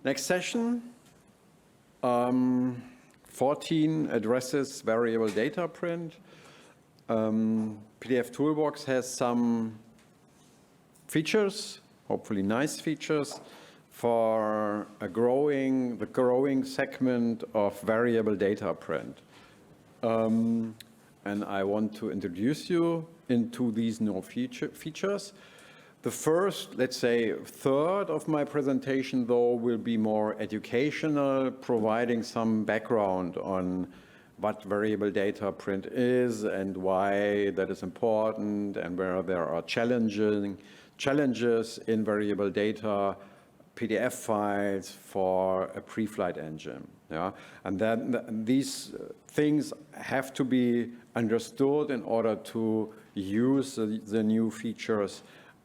Next session, 14 addresses variable data print. pdfToolbox has some features, hopefully nice features, for the growing segment of variable data print. And I want to introduce you into these new features. The first, let's say, third of my presentation, though, will be more educational, providing some background on what variable data print is and why that is important and where there are challenges in variable data PDF files for a pre-flight engine. Yeah? And then these things have to be understood in order to use the new features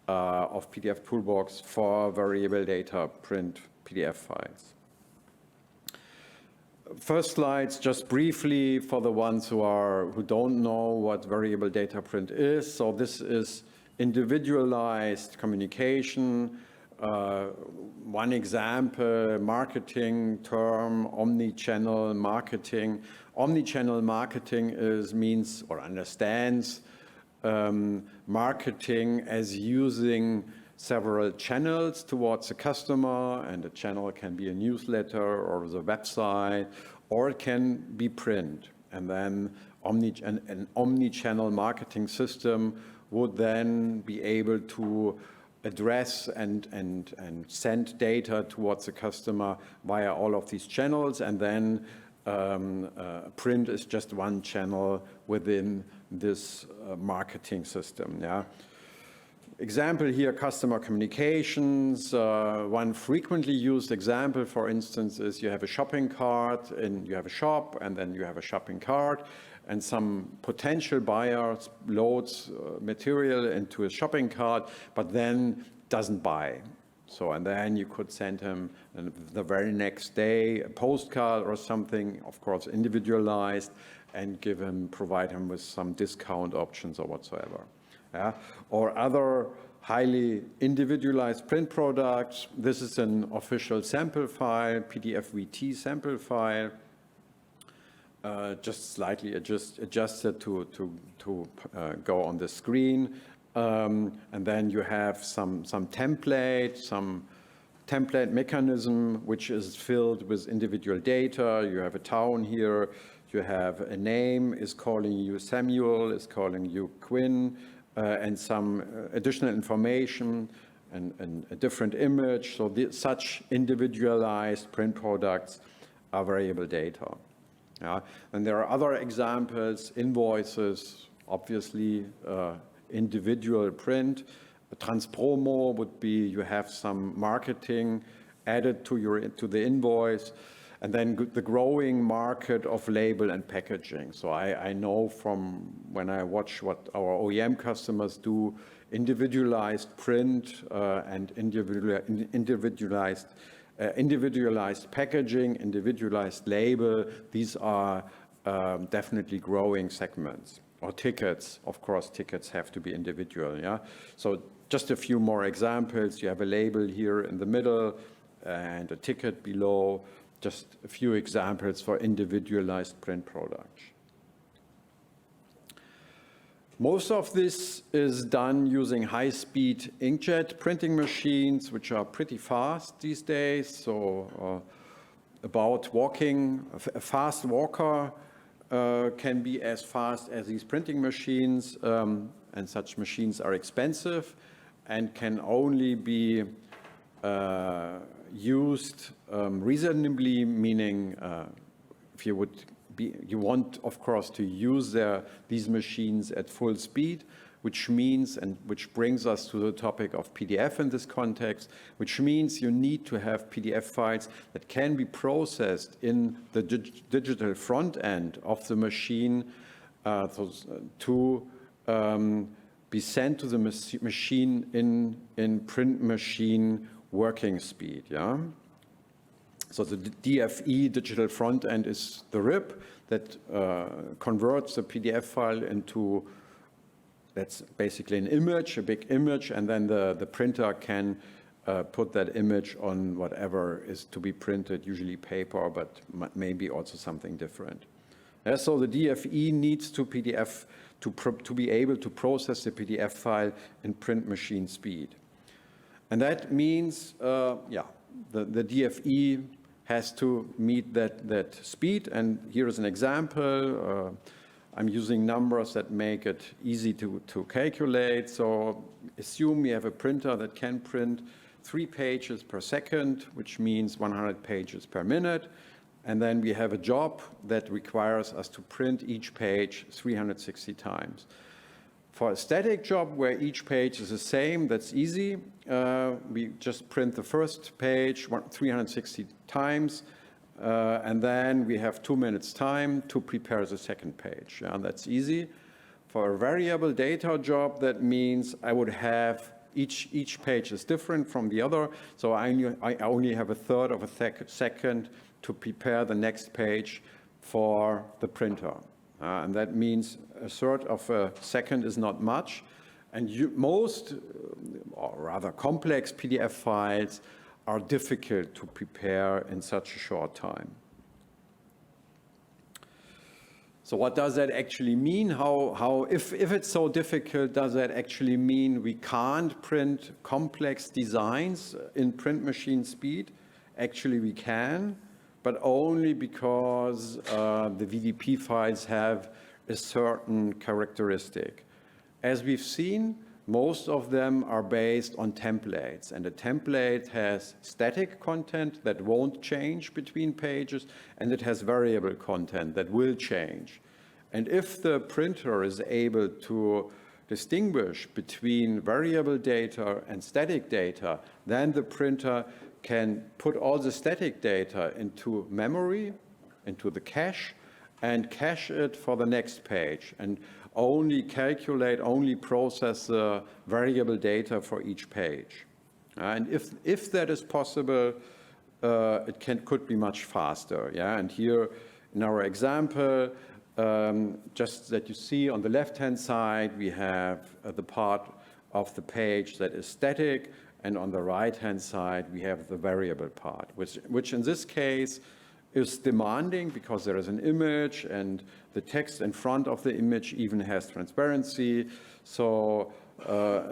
of pdfToolbox for variable data print PDF files. First slides, just briefly for the ones who don't know what variable data print is. So this is individualized communication. One example, marketing term, omni-channel marketing. Omni-channel marketing means or understands marketing as using several channels towards the customer, and the channel can be a newsletter or the website, or it can be print. And then an omni-channel marketing system would then be able to address and send data towards the customer via all of these channels, and then print is just one channel within this marketing system. Yeah. Example here, customer communications. One frequently used example, for instance, is you have a shopping cart and you have a shop, and then you have a shopping cart, and some potential buyer loads material into a shopping cart, but then doesn't buy. So, and then you could send him the very next day a postcard or something, of course individualized, and provide him with some discount options or whatsoever. Yeah? Or other highly individualized print products. This is an official sample file, pdfWRT sample file, just slightly adjusted to go on the screen. And then you have some template mechanism, which is filled with individual data. You have a town here. You have a name is calling you Samuel, is calling you Quinn, and some additional information and a different image. So such individualized print products are variable data. Yeah? And there are other examples, invoices, obviously individual print. A transpromo would be you have some marketing added to the invoice. And then the growing market of label and packaging. So I know from when I watch what our OEM customers do, individualized print and individualized packaging, individualized label, these are definitely growing segments. Or tickets, of course, tickets have to be individual. Yeah. So just a few more examples. You have a label here in the middle and a ticket below. Just a few examples for individualized print products. Most of this is done using high-speed inkjet printing machines, which are pretty fast these days. So about walking, a fast walker can be as fast as these printing machines, and such machines are expensive and can only be used reasonably, meaning if you want, of course, to use these machines at full speed, which means, and which brings us to the topic of PDF in this context, which means you need to have PDF files that can be processed in the digital front end of the machine to be sent to the machine in print machine working speed. Yeah. So the DFE, digital front end, is the RIP that converts the PDF file into, that's basically an image, a big image, and then the printer can put that image on whatever is to be printed, usually paper, but maybe also something different. So the DFE needs to PDF to be able to process the PDF file in print machine speed. And that means, the DFE has to meet that speed. And here is an example. I'm using numbers that make it easy to calculate. So assume you have a printer that can print 3 pages per second, which means 100 pages per minute. And then we have a job that requires us to print each page 360 times. For a static job where each page is the same, that's easy. We just print the first page 360 times, and then we have 2 minutes time to prepare the second page. That's easy. For a variable data job, that means I would have each page is different from the other, so I only have a third of a second to prepare the next page for the printer. And that means a third of a second is not much. And most, or rather complex PDF files are difficult to prepare in such a short time. So what does that actually mean? If it's so difficult, does that actually mean we can't print complex designs in print machine speed? Actually, we can, but only because the VDP files have a certain characteristic. As we've seen, most of them are based on templates, and a template has static content that won't change between pages, and it has variable content that will change. And if the printer is able to distinguish between variable data and static data, then the printer can put all the static data into memory, into the cache, and cache it for the next page, and only process the variable data for each page. And if that is possible, it could be much faster. Yeah? And here in our example, just that you see on the left-hand side, we have the part of the page that is static, and on the right-hand side, we have the variable part, which in this case is demanding because there is an image and the text in front of the image even has transparency. So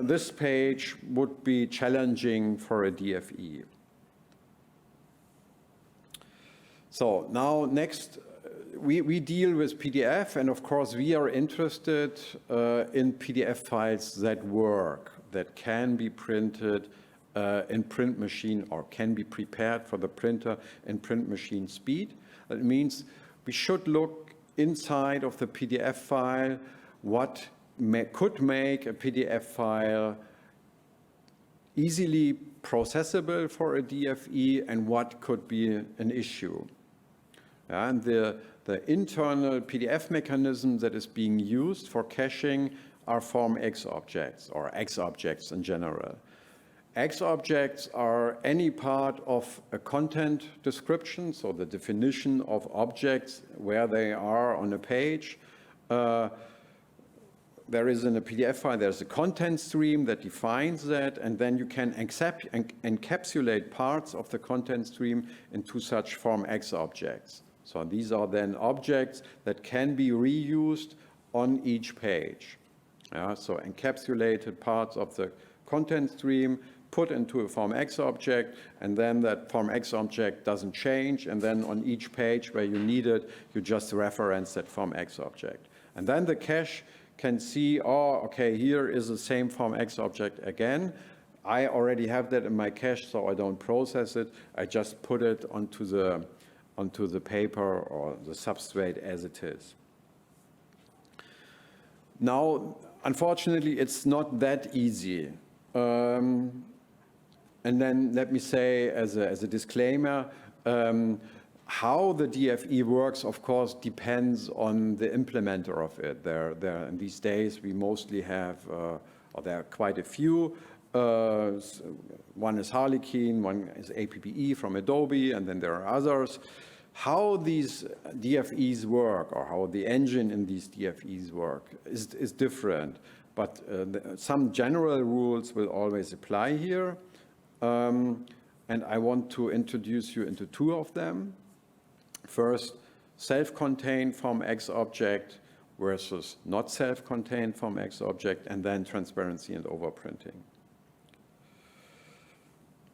this page would be challenging for a DFE. So now next, we deal with PDF, and of course we are interested in PDF files that work, that can be printed in print machine or can be prepared for the printer in print machine speed. That means we should look inside of the PDF file what could make a PDF file easily processable for a DFE and what could be an issue. And the internal PDF mechanism that is being used for caching are form X objects, or X objects in general. X objects are any part of a content description, so the definition of objects, where they are on a page. There is in a PDF file, there's a content stream that defines that, and then you can encapsulate parts of the content stream into such form X objects. So these are then objects that can be reused on each page. So encapsulated parts of the content stream put into a form X object, and then that form X object doesn't change, and then on each page where you need it, you just reference that form X object. And then the cache can see, oh, okay, here is the same form X object again. I already have that in my cache, so I don't process it. I just put it onto the paper or the substrate as it is. Now, unfortunately, it's not that easy. And then let me say as a disclaimer, how the DFE works, of course, depends on the implementer of it. In these days, we mostly have, or there are quite a few. One is Harlequin, one is APPE from Adobe, and then there are others. How these DFEs work, or how the engine in these DFEs work, is different. But some general rules will always apply here. and I want to introduce you into two of them. First, self-contained Form X object versus not self-contained Form X object, and then transparency and overprinting.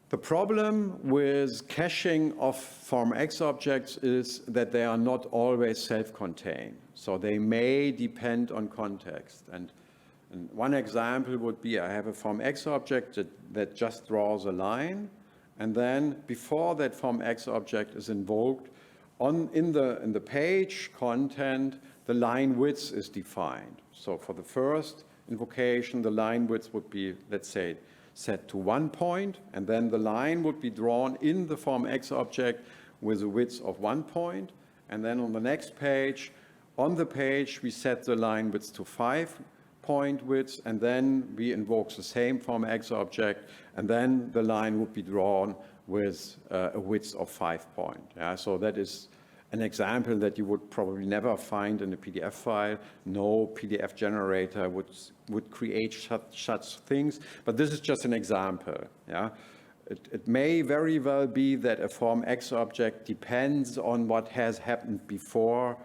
The problem with caching of Form X objects is that they are not always self-contained. So they may depend on context. And one example would be, I have a Form X object that just draws a line, and then before that Form X object is invoked, in the page content, the line width is defined. So for the first invocation, the line width would be, let's say, set to 1 point, and then the line would be drawn in the Form X object with a width of 1 point. And then on the next page, on the page, we set the line width to 5-point width, and then we invoke the same Form X object, and then the line would be drawn with a width of 5 point. Yeah, so that is an example that you would probably never find in a PDF file. No PDF generator would create such things, but this is just an example. Yeah? It may very well be that a Form X object depends on what has happened before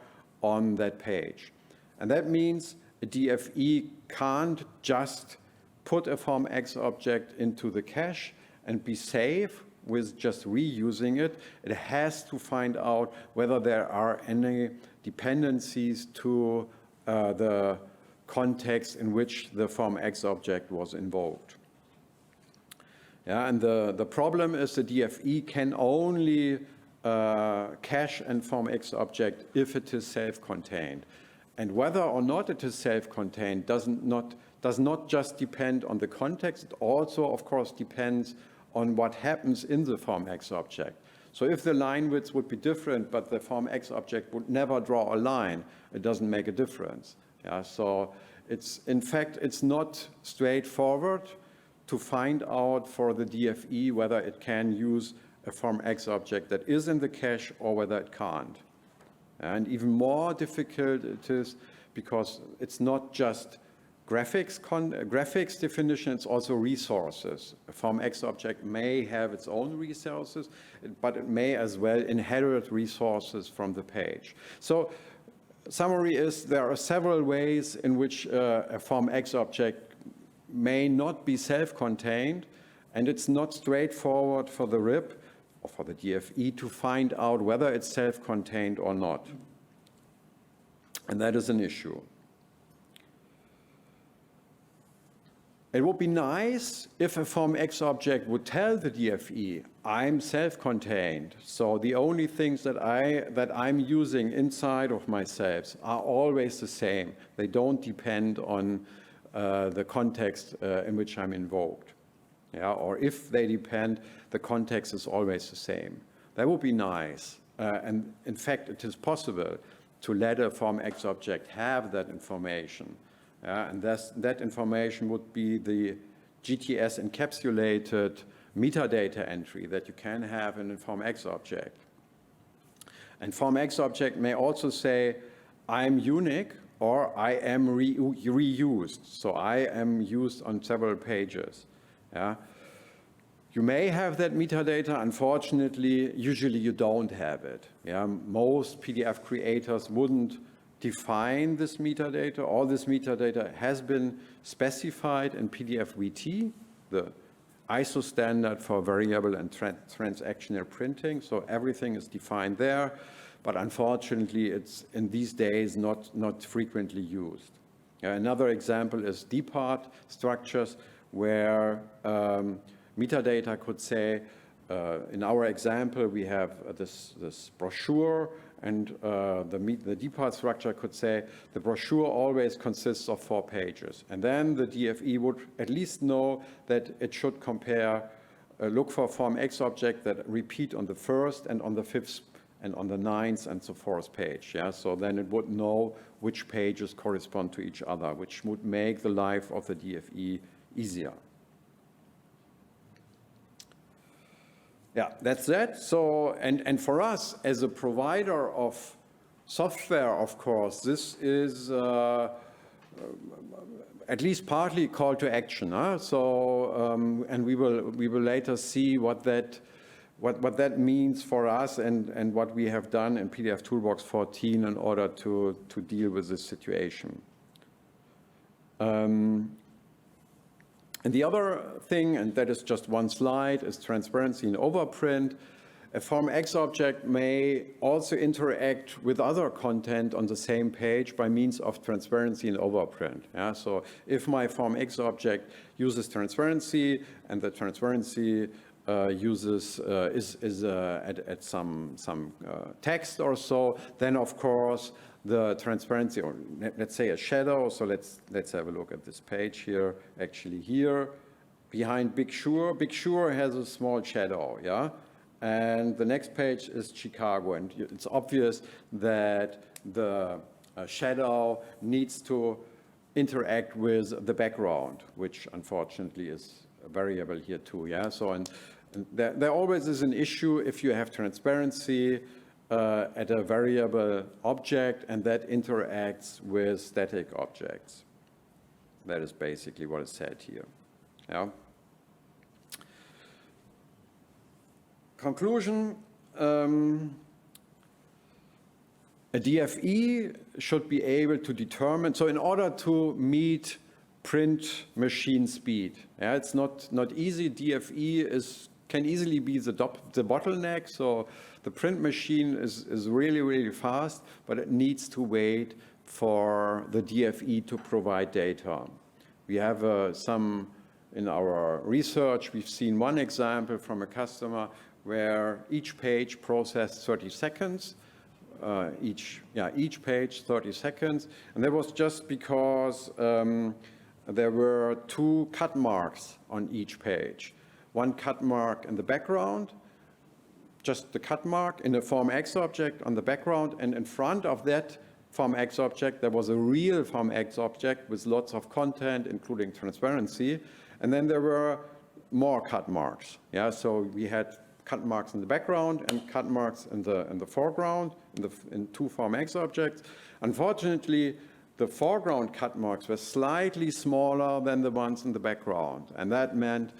on that page. And that means a DFE can't just put a Form X object into the cache and be safe with just reusing it. It has to find out whether there are any dependencies to the context in which the Form X object was invoked. Yeah, and the problem is the DFE can only cache and Form X object if it is self-contained. And whether or not it is self-contained does not just depend on the context, it also, of course, depends on what happens in the Form X object. So if the line width would be different, but the Form X object would never draw a line, it doesn't make a difference. Yeah, so in fact, it's not straightforward to find out for the DFE whether it can use a Form X object that is in the cache or whether it can't. And even more difficult it is because it's not just graphics definition, it's also resources. A Form X object may have its own resources, but it may as well inherit resources from the page. So summary is there are several ways in which a Form X object may not be self-contained, and it's not straightforward for the RIP or for the DFE to find out whether it's self-contained or not. And that is an issue. It would be nice if a Form X object would tell the DFE, I'm self-contained, so the only things that I'm using inside of myself are always the same. They don't depend on the context in which I'm invoked. Yeah? Or if they depend, the context is always the same. That would be nice. And in fact, it is possible to let a Form X object have that information. And that information would be the GTS encapsulated metadata entry that you can have in a Form X object. And Form X object may also say, I'm unique or I am reused. So I am used on several pages. Yeah? You may have that metadata. Unfortunately, usually you don't have it. Yeah? Most PDF creators wouldn't define this metadata. All this metadata has been specified in pdfWrt, the ISO standard for variable and transactional printing. So everything is defined there, but unfortunately it's in these days not frequently used. Another example is DPart structures where metadata could say, in our example, we have this brochure, and the DPart structure could say the brochure always consists of 4 pages. And then the DFE would at least know that it should compare, look for Form X object that repeat on the first and on the 5th and on the 9th and so forth page. Yeah? So then it would know which pages correspond to each other, which would make the life of the DFE easier. Yeah, that's that. So, and for us as a provider of software, of course, this is at least partly call to action. So, and we will later see what that means for us and what we have done in pdfToolbox 14 in order to deal with this situation. And the other thing, and that is just one slide, is transparency and overprint. A Form X object may also interact with other content on the same page by means of transparency and overprint. Yeah? So if my Form X object uses transparency and the transparency uses at some text or so, then of course the transparency, or let's say a shadow. So let's have a look at this page here. Actually, here behind Big Sur has a small shadow. Yeah. And the next page is Chicago, and it's obvious that the shadow needs to interact with the background, which unfortunately is a variable here too. Yeah. So and there always is an issue if you have transparency at a variable object and that interacts with static objects. That is basically what is said here. Yeah. Conclusion, a DFE should be able to determine, so in order to meet print machine speed, yeah, it's not easy. DFE can easily be the bottleneck, so the print machine is really, really fast, but it needs to wait for the DFE to provide data. We have in our research, we've seen one example from a customer where each page processed 30 seconds, each page 30 seconds. And that was just because there were 2 cut marks on each page. One cut mark in the background, just the cut mark in a Form X object on the background, and in front of that Form X object, there was a real Form X object with lots of content, including transparency. And then there were more cut marks. Yeah, so we had cut marks in the background and cut marks in the foreground in 2 Form X objects. Unfortunately, the foreground cut marks were slightly smaller than the ones in the background, and that meant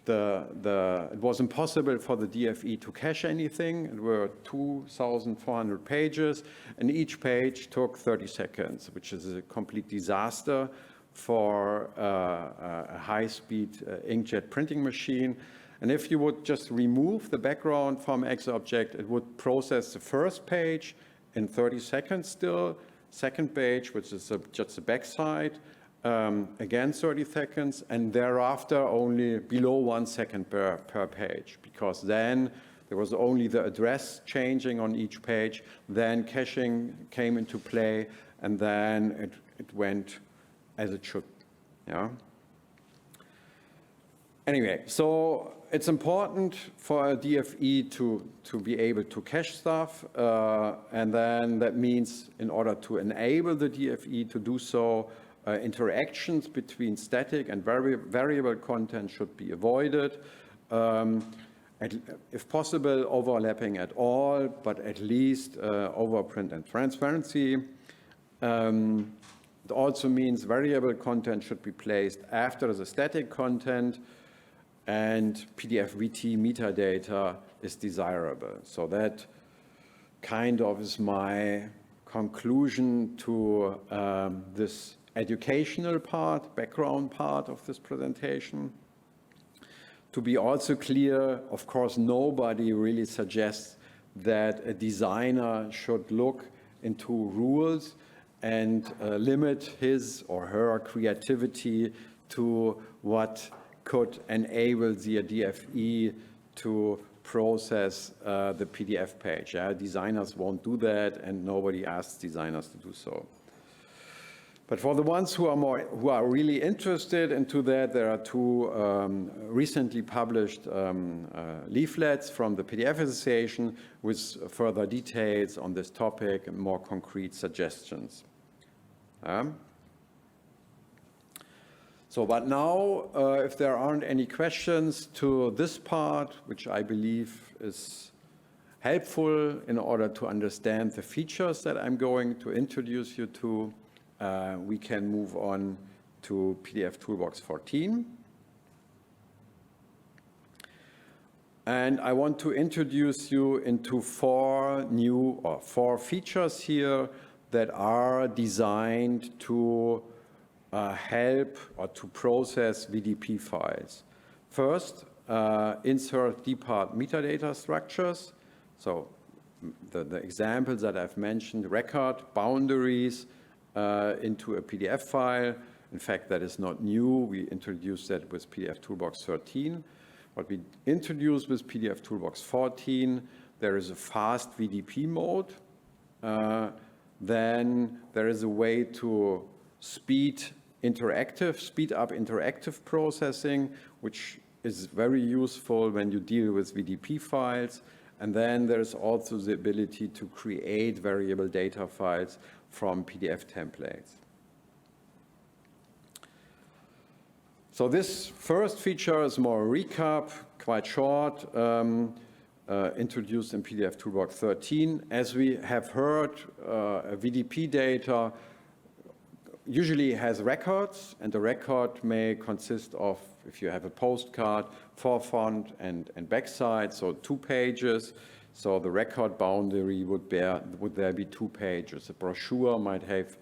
it was impossible for the DFE to cache anything. It were 2,400 pages, and each page took 30 seconds, which is a complete disaster for a high-speed inkjet printing machine. And if you would just remove the background Form X object, it would process the first page in 30 seconds still, second page, which is just the back side, again 30 seconds, and thereafter only below 1 second per page, because then there was only the address changing on each page, then caching came into play, and then it went as it should. Yeah. Anyway, so it's important for a DFE to be able to cache stuff, and then that means in order to enable the DFE to do so, interactions between static and variable content should be avoided. If possible, overlapping at all, but at least overprint and transparency. It also means variable content should be placed after the static content, and pdfVT metadata is desirable. So that kind of is my conclusion to this educational part, background part of this presentation. To be also clear, of course, nobody really suggests that a designer should look into rules and limit his or her creativity to what could enable the DFE to process the PDF page. Yeah? Designers won't do that, and nobody asks designers to do so. But for the ones who are really interested into that, there are 2 recently published leaflets from the PDF Association with further details on this topic and more concrete suggestions. So, but now, if there aren't any questions to this part, which I believe is helpful in order to understand the features that I'm going to introduce you to, we can move on to pdfToolbox 14. And I want to introduce you into four features here that are designed to help or to process VDP files. First, insert DPart metadata structures. So the examples that I've mentioned, record boundaries into a PDF file. In fact, that is not new. We introduced that with pdfToolbox 13. What we introduced with pdfToolbox 14, there is a fast VDP mode. Then there is a way to speed up interactive processing, which is very useful when you deal with VDP files. And then there's also the ability to create variable data files from PDF templates. So this first feature is more a recap, quite short, introduced in pdfToolbox 13. As we have heard, VDP data usually has records, and the record may consist of, if you have a postcard, forefront and backside, so 2 pages. So the record boundary would there be 2 pages. A brochure might have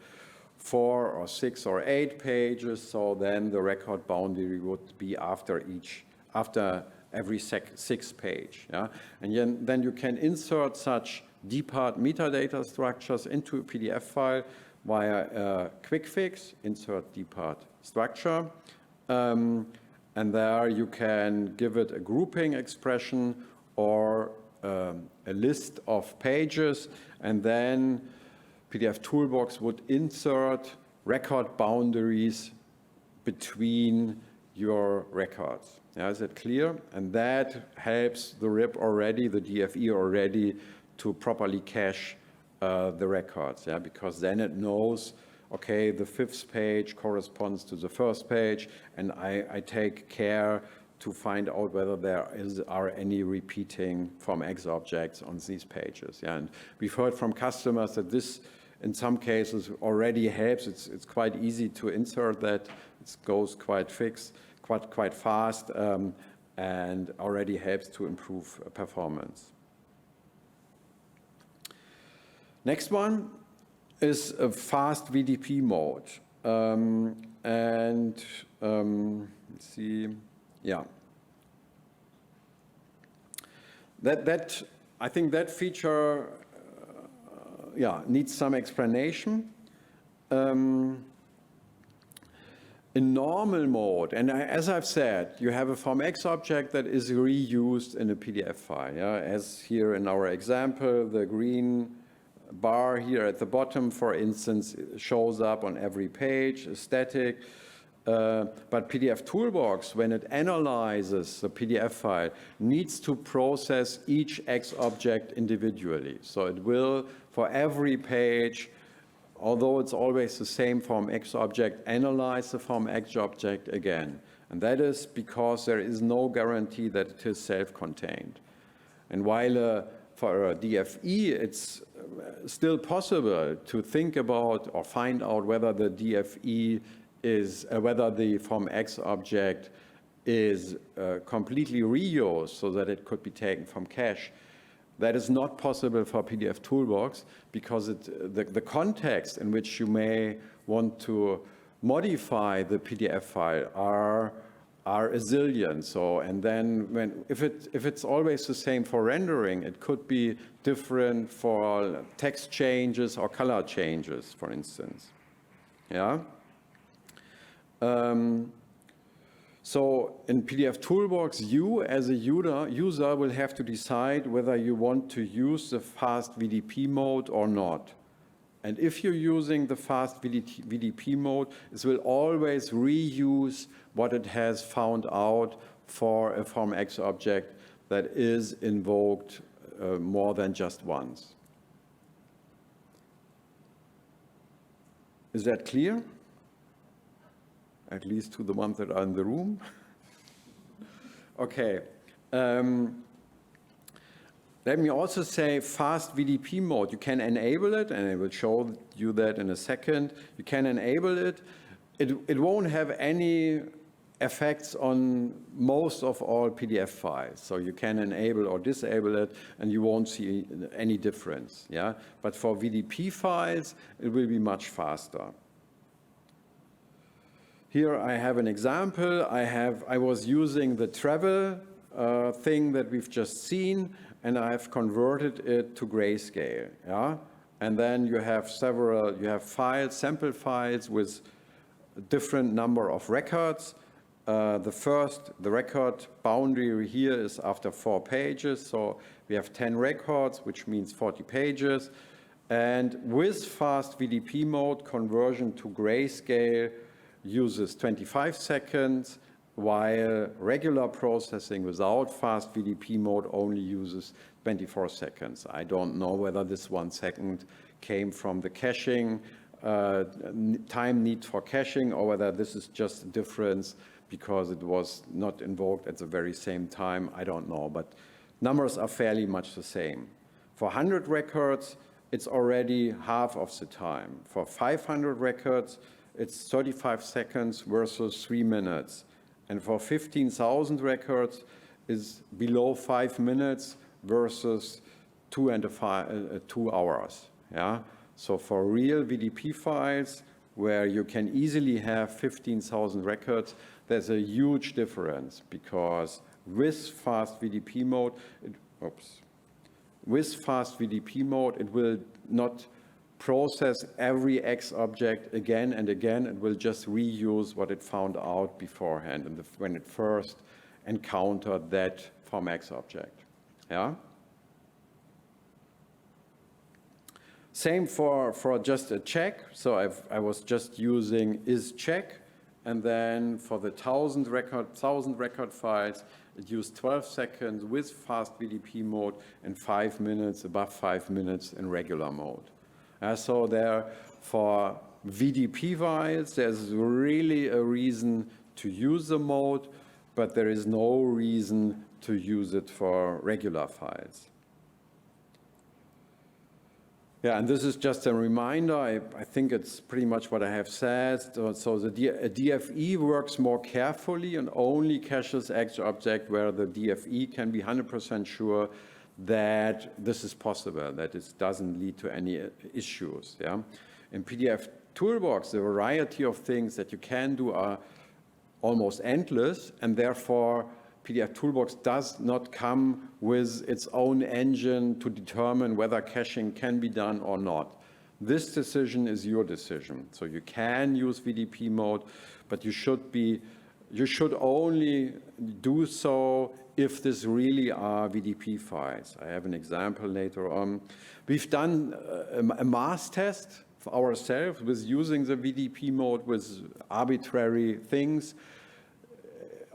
4 or 6 or 8 pages, so then the record boundary would be after every 6 page. Yeah? And then you can insert such DPart metadata structures into a PDF file via a quick fix, insert DPart structure. And there you can give it a grouping expression or a list of pages, and then pdfToolbox would insert record boundaries between your records. Yeah, is that clear? And that helps the RIP already, the DFE already, to properly cache the records, yeah, because then it knows, okay, the 5th page corresponds to the 1st page, and I take care to find out whether there are any repeating FormX objects on these pages. Yeah, and we've heard from customers that this, in some cases, already helps. It's quite easy to insert that. It goes quite fast, and already helps to improve performance. Next one is a fast VDP mode. Let's see, yeah. I think that feature needs some explanation. In normal mode, and as I've said, you have a FormX object that is reused in a PDF file. Yeah? As here in our example, the green bar here at the bottom, for instance, shows up on every page, is static. But pdfToolbox, when it analyzes the PDF file, needs to process each X object individually. So it will, for every page, although it's always the same FormX object, analyze the FormX object again. And that is because there is no guarantee that it is self-contained. And while for a DFE, it's still possible to think about or find out whether the DFE is, whether the FormX object is completely reused so that it could be taken from cache. That is not possible for pdfToolbox because the context in which you may want to modify the PDF file are a zillion. So, and then if it's always the same for rendering, it could be different for text changes or color changes, for instance. Yeah. So in pdfToolbox, you as a user will have to decide whether you want to use the fast VDP mode or not. And if you're using the fast VDP mode, it will always reuse what it has found out for a FormX object that is invoked more than just once. Is that clear? At least to the ones that are in the room. Okay. Let me also say fast VDP mode. You can enable it, and I will show you that in a second. You can enable it. It won't have any effects on most of all PDF files. So you can enable or disable it, and you won't see any difference. Yeah? But for VDP files, it will be much faster. Here I have an example. I was using the travel thing that we've just seen, and I've converted it to grayscale. Yeah? And then you have files, sample files with a different number of records. The record boundary here is after 4 pages, so we have 10 records, which means 40 pages. And with fast VDP mode, conversion to grayscale uses 25 seconds, while regular processing without fast VDP mode only uses 24 seconds. I don't know whether this 1 second came from the caching, time need for caching, or whether this is just a difference because it was not invoked at the very same time. I don't know, but numbers are fairly much the same. For 100 records, it's already half of the time. For 500 records, it's 35 seconds versus 3 minutes. And for 15,000 records, is below 5 minutes versus 2 hours. Yeah? So for real VDP files, where you can easily have 15,000 records, there's a huge difference, because with fast VDP mode, it will not process every X object again and again. It will just reuse what it found out beforehand and when it first encountered that form X object. Yeah. Same for just a check. So I was just using isCheck, and then for the 1,000 record files, it used 12 seconds with fast VDP mode and 5 minutes, above 5 minutes in regular mode. So there, for VDP files, there's really a reason to use the mode, but there is no reason to use it for regular files. Yeah, and this is just a reminder. I think it's pretty much what I have said. So the DFE works more carefully and only caches X object where the DFE can be 100% sure that this is possible, that it doesn't lead to any issues. Yeah? In pdfToolbox, the variety of things that you can do are almost endless, and therefore pdfToolbox does not come with its own engine to determine whether caching can be done or not. This decision is your decision. So you can use VDP mode, but you should only do so if this really are VDP files. I have an example later on. We've done a mass test for ourselves with using the VDP mode with arbitrary things.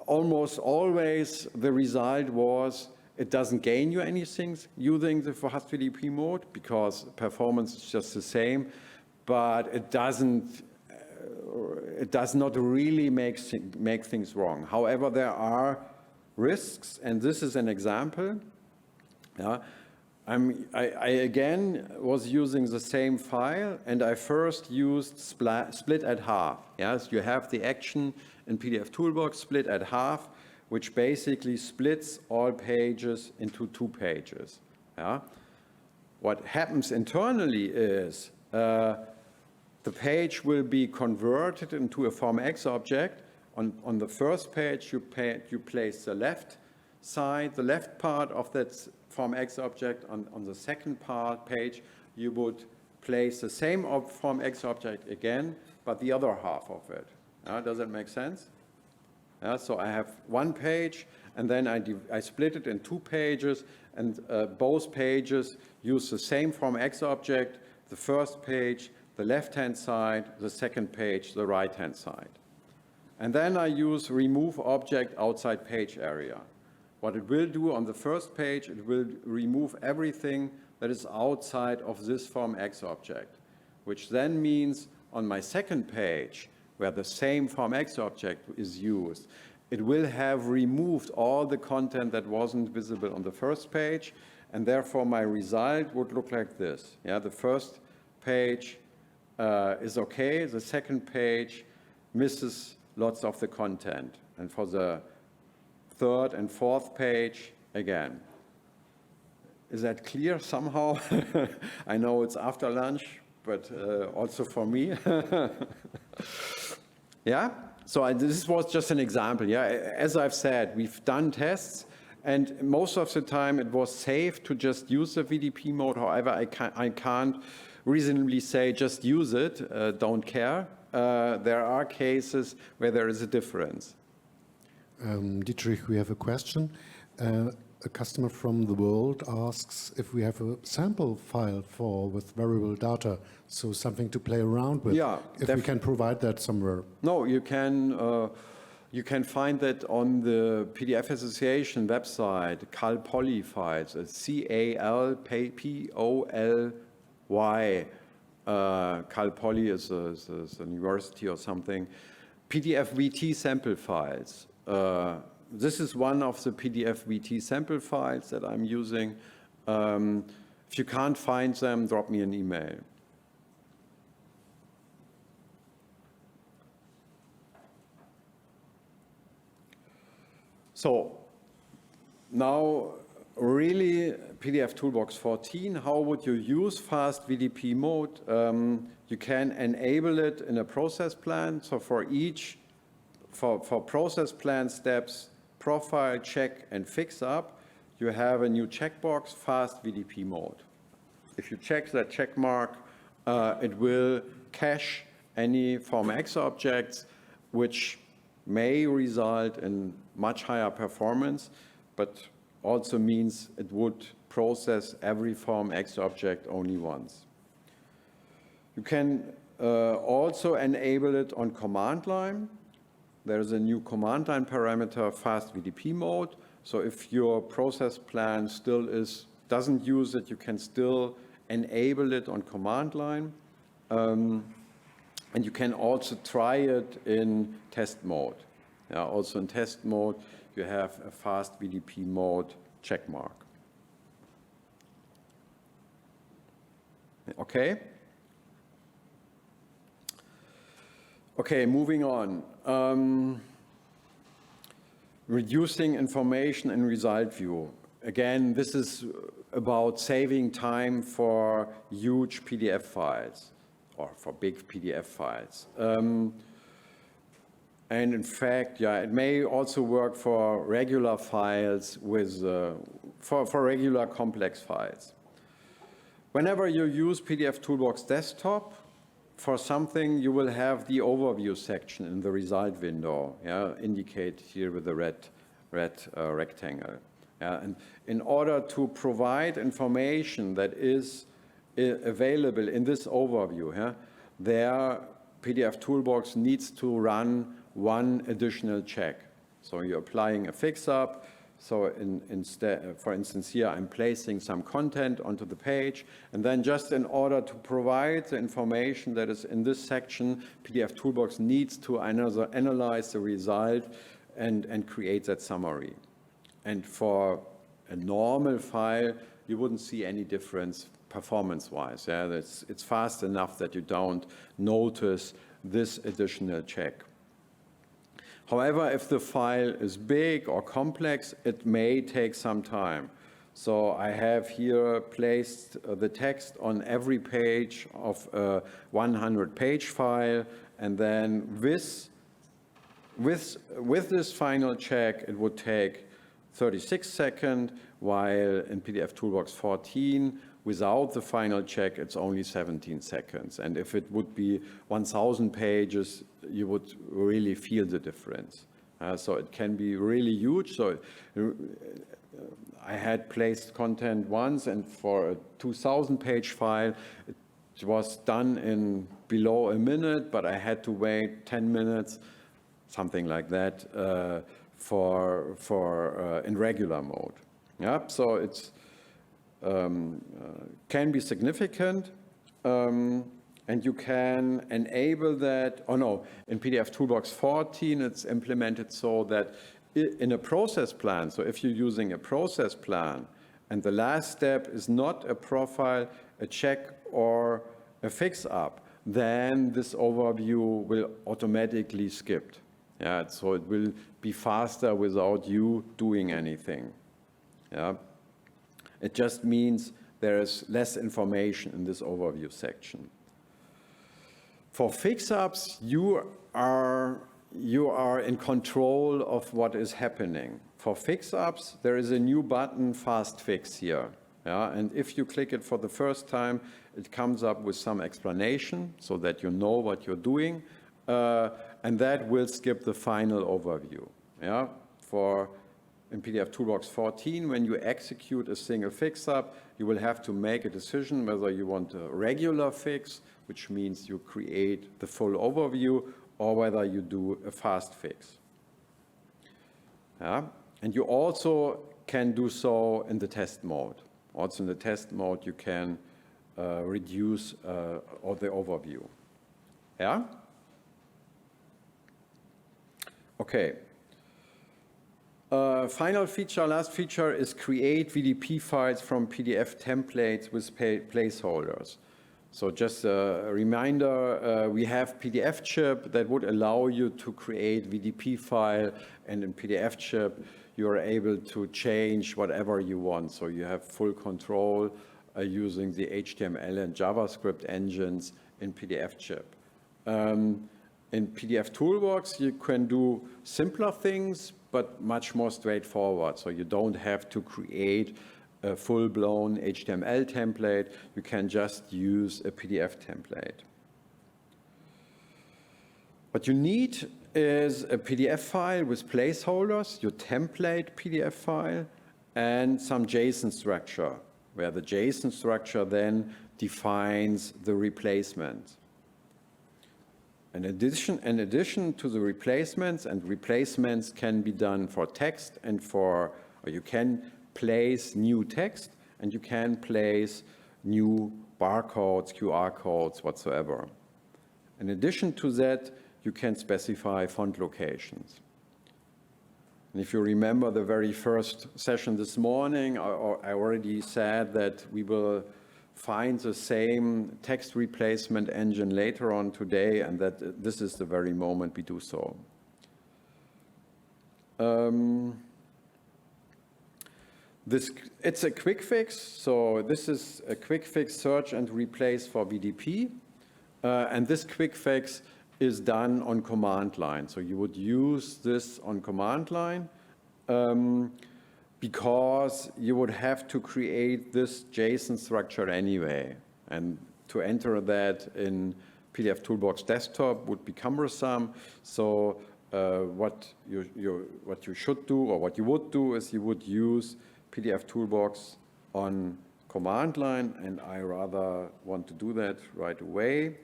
Almost always the result was it doesn't gain you anything using the fast VDP mode because performance is just the same, but it does not really make things wrong. However, there are risks, and this is an example. Yeah. I again was using the same file, and I first used split at half. Yes, you have the action in pdfToolbox, split at half, which basically splits all pages into 2 pages. Yeah? What happens internally is the page will be converted into a form X object. On the first page, you place the left side, the left part of that form X object. On the second page, you would place the same form X object again, but the other half of it. Does that make sense? So I have 1 page, and then I split it in 2 pages, and both pages use the same form X object, the first page, the left-hand side, the second page, the right-hand side. And then I use remove object outside page area. What it will do on the first page, it will remove everything that is outside of this form X object, which then means on my second page, where the same form X object is used, it will have removed all the content that wasn't visible on the first page, and therefore my result would look like this. Yeah, the first page is okay, the second page misses lots of the content, and for the third and fourth page, again. Is that clear somehow? I know it's after lunch, but also for me. Yeah, so this was just an example. Yeah, as I've said, we've done tests, and most of the time it was safe to just use the VDP mode. However, I can't reasonably say just use it, don't care. There are cases where there is a difference. Dietrich, we have a question. A customer from the world asks if we have a sample file with variable data, so something to play around with. Yeah, if we can provide that somewhere. No, you can find that on the PDF Association website, calpoly files, C-A-L-P-O-L-Y. calpoly is a university or something. pdfToolbox sample files. This is one of the pdfToolbox sample files that I'm using. If you can't find them, drop me an email. So now really pdfToolbox 14, how would you use fast VDP mode? You can enable it in a process plan. So for process plan steps, profile, check, and fix up, you have a new checkbox, fast VDP mode. If you check that check mark, it will cache any Form X objects, which may result in much higher performance, but also means it would process every Form X object only once. You can also enable it on command line. There's a new command line parameter, fast VDP mode. So if your process plan still doesn't use it, you can still enable it on command line. And you can also try it in test mode. Yeah, also in test mode, you have a fast VDP mode check mark. Okay? Okay, moving on. Reducing information in result view. Again, this is about saving time for huge PDF files or for big PDF files. And in fact, yeah, it may also work for regular files for regular complex files. Whenever you use pdfToolbox desktop, for something, you will have the overview section in the result window, yeah, indicated here with the red rectangle. Yeah, and in order to provide information that is available in this overview, yeah, pdfToolbox needs to run one additional check. So you're applying a fix-up. So for instance, here I'm placing some content onto the page, and then just in order to provide the information that is in this section, pdfToolbox needs to analyze the result and create that summary. And for a normal file, you wouldn't see any difference performance-wise. Yeah? It's fast enough that you don't notice this additional check. However, if the file is big or complex, it may take some time. So I have here placed the text on every page of a 100-page file, and then with this final check, it would take 36 seconds, while in pdfToolbox 14, without the final check, it's only 17 seconds. And if it would be 1,000 pages, you would really feel the difference. So it can be really huge. So I had placed content once, and for a 2,000-page file, it was done in below a minute, but I had to wait 10 minutes, something like that, in regular mode. Yeah, so it's can be significant, and you can enable that. Oh no, in pdfToolbox 14, it's implemented so that in a process plan, so if you're using a process plan, And the last step is not a profile, a check, or a fix-up. Then this overview will automatically skip. Yeah, so it will be faster without you doing anything. Yeah. It just means there is less information in this overview section. For fix-ups, you are in control of what is happening. For fix-ups, there is a new button, Fast Fix here. Yeah? And if you click it for the first time, it comes up with some explanation so that you know what you're doing. And that will skip the final overview. Yeah? In pdfToolbox 14, when you execute a single fix-up, you will have to make a decision whether you want a regular fix, which means you create the full overview, or whether you do a fast fix. Yeah? And you also can do so in the test mode. Also in the test mode, you can reduce the overview. Yeah? Okay. Final feature, last feature is create VDP files from PDF templates with placeholders. So just a reminder, we have PDF chip that would allow you to create VDP file, and in PDF chip, you are able to change whatever you want. So you have full control using the HTML and JavaScript engines in PDF chip. In pdfToolbox, you can do simpler things, but much more straightforward. So you don't have to create a full-blown HTML template. You can just use a PDF template. What you need is a PDF file with placeholders, your template PDF file, and some JSON structure, where the JSON structure then defines the replacement. In addition to the replacements, and replacements can be done for text and or you can place new text, and you can place new barcodes, QR codes, whatsoever. In addition to that, you can specify font locations. And if you remember the very first session this morning, I already said that we will find the same text replacement engine later on today, and that this is the very moment we do so. It's a quick fix, so this is a quick fix search and replace for VDP, and this quick fix is done on command line. So you would use this on command line because you would have to create this JSON structure anyway, and to enter that in pdfToolbox desktop would be cumbersome. So what you should do, or what you would do, is you would use pdfToolbox on command line, and I rather want to do that right away.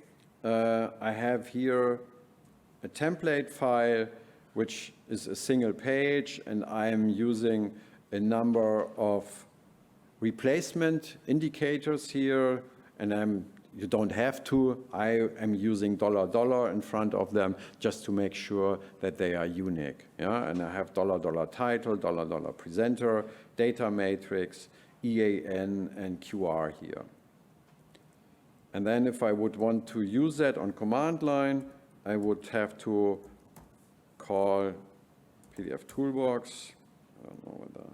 I have here a template file which is a single page, and I am using a number of replacement indicators here, and you don't have to. I am using $$ in front of them just to make sure that they are unique. Yeah? And I have $$ title, $$ presenter, data matrix, EAN, and QR here. And then if I would want to use that on command line, I would have to call pdfToolbox. I don't know whether.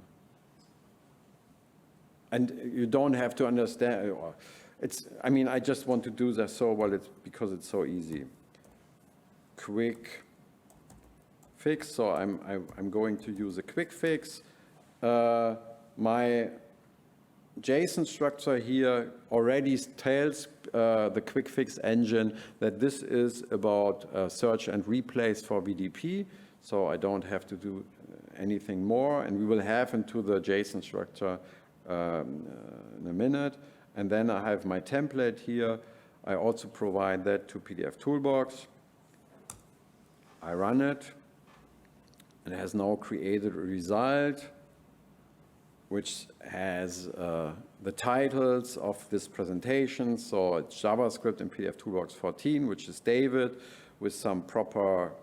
And you don't have to understand. I just want to do that so well because it's so easy. Quick fix. So I'm going to use a quick fix. My JSON structure here already tells the quick fix engine that this is about search and replace for VDP. So I don't have to do anything more, and we will have into the JSON structure in a minute. And then I have my template here. I also provide that to pdfToolbox. I run it, and it has now created a result which has the titles of this presentation. So it's JavaScript in pdfToolbox 14, which is David, with some proper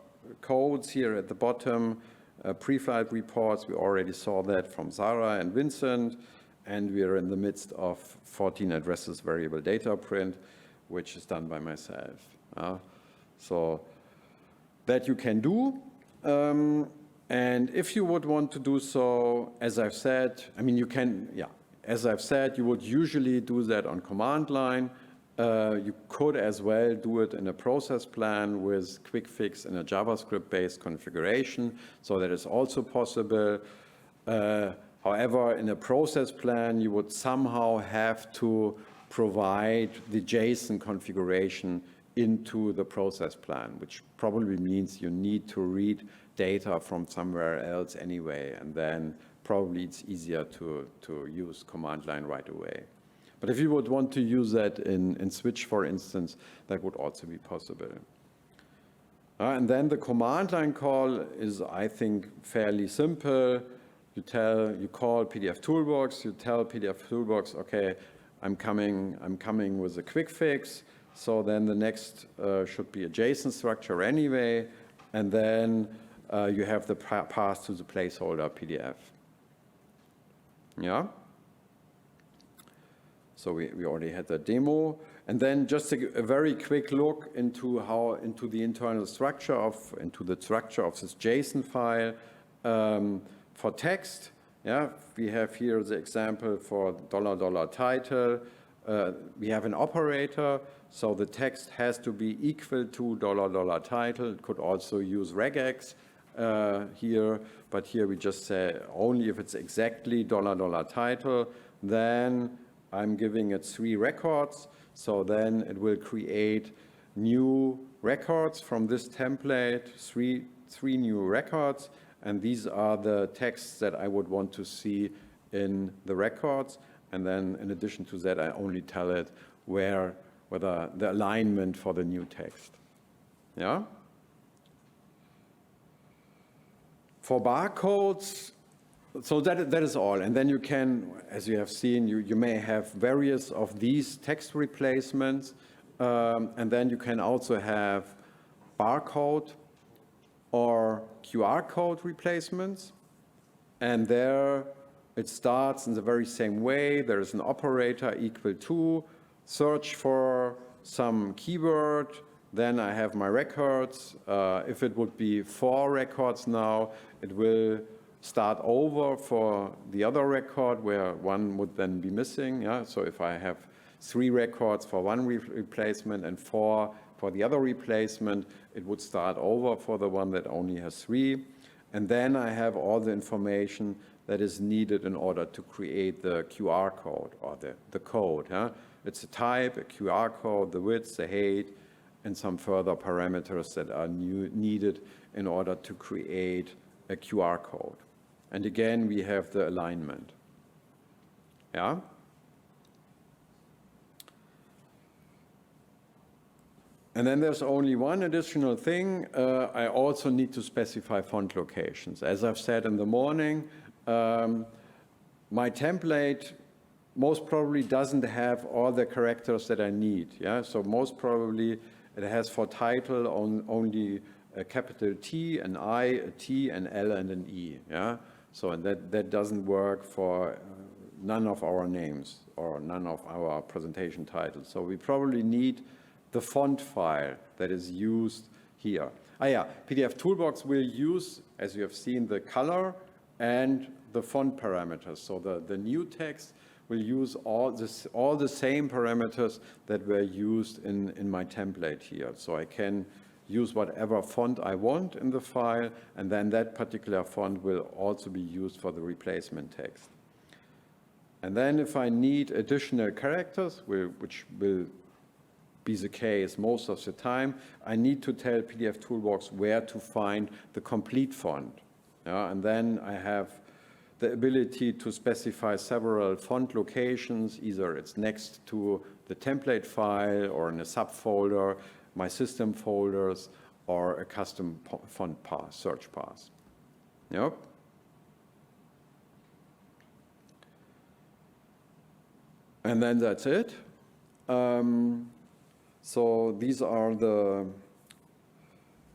codes here at the bottom. Pre-flight reports, we already saw that from Sarah and Vincent. and we are in the midst of 14 addresses variable data print, which is done by myself. So that you can do. And if you would want to do so, as I've said, I mean, you can, yeah, as I've said, you would usually do that on command line. You could as well do it in a process plan with quick fix in a JavaScript-based configuration, so that is also possible. However, in a process plan, you would somehow have to provide the JSON configuration into the process plan, which probably means you need to read data from somewhere else anyway, and then probably it's easier to use command line right away. But if you would want to use that in Switch, for instance, that would also be possible. And then the command line call is, I think, fairly simple. You call pdfToolbox, you tell pdfToolbox, okay, I'm coming with a quick fix. So then the next should be a JSON structure anyway, and then you have the path to the placeholder PDF. Yeah? So we already had the demo. And then just a very quick look into the internal structure into the structure of this JSON file. For text, yeah, we have here the example for $title. We have an operator, so the text has to be equal to $title. It could also use regex here, but here we just say only if it's exactly $title, then I'm giving it 3 records. So then it will create new records from this template, three new records. And these are the texts that I would want to see in the records. And then in addition to that, I only tell it whether the alignment for the new text. Yeah? For barcodes, so that is all. And then you can, as you have seen, you may have various of these text replacements. And then you can also have barcode or QR code replacements. And there it starts in the very same way. There is an operator equal to, search for some keyword, then I have my records. If it would be 4 records now, it will start over for the other record where 1 would then be missing. Yeah? So if I have 3 records for 1 replacement and 4 for the other replacement, it would start over for the one that only has 3. And then I have all the information that is needed in order to create the QR code or the code. Huh? It's a type, a QR code, the width, the height, and some further parameters that are needed in order to create a QR code. And again, we have the alignment. Yeah? And then there's only one additional thing. I also need to specify font locations. As I've said in the morning, my template most probably doesn't have all the characters that I need. Yeah? So most probably it has for title only a capital T, an I, a T, an L, and an E. Yeah? So that doesn't work for none of our names or none of our presentation titles. So we probably need the font file that is used here. pdfToolbox will use, as you have seen, the color and the font parameters. So the new text will use all the same parameters that were used in my template here. So I can use whatever font I want in the file, and then that particular font will also be used for the replacement text. And then if I need additional characters, which will be the case most of the time, I need to tell pdfToolbox where to find the complete font. Yeah? And then I have the ability to specify several font locations, either it's next to the template file or in a subfolder, my system folders, or a custom font path, search path. Yep. And then that's it. So these are the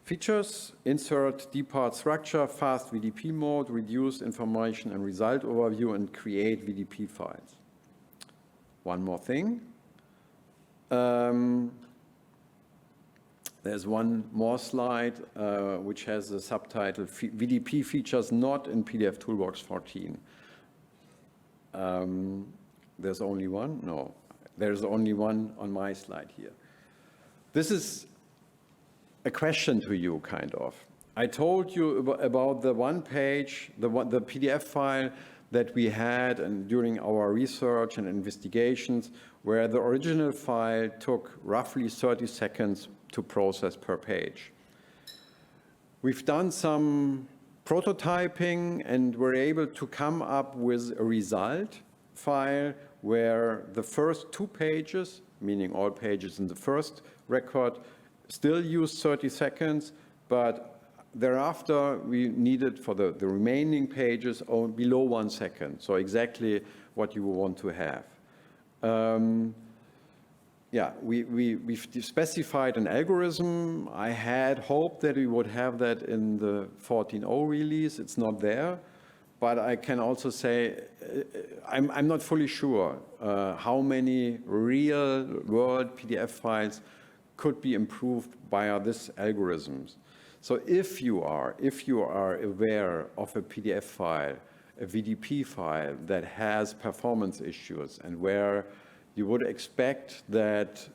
Features: insert DPart structure, fast VDP mode, reduce information and result overview, and create VDP files. One more thing. There's one more slide which has the subtitle VDP features not in pdfToolbox 14. There's only one? No, there's only one on my slide here. This is a question to you, kind of. I told you about the one page, the PDF file that we had and during our research and investigations, where the original file took roughly 30 seconds to process per page. We've done some prototyping and we're able to come up with a result file where the first 2 pages, meaning all pages in the first record, still use 30 seconds, but thereafter we needed for the remaining pages below 1 second, so exactly what you want to have. Yeah, we've specified an algorithm. I had hoped that we would have that in the 14.0 release. It's not there, but I can also say I'm not fully sure how many real-world PDF files could be improved by this algorithms. So if you are aware of a PDF file, a VDP file that has performance issues and where you would expect that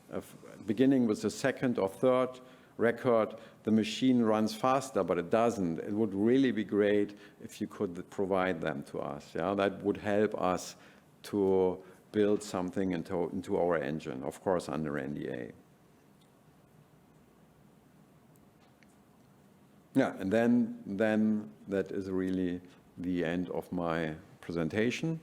beginning with the second or third record, the machine runs faster, but it doesn't. It would really be great if you could provide them to us. Yeah? That would help us to build something into our engine, of course, under NDA. Yeah, and then that is really the end of my presentation.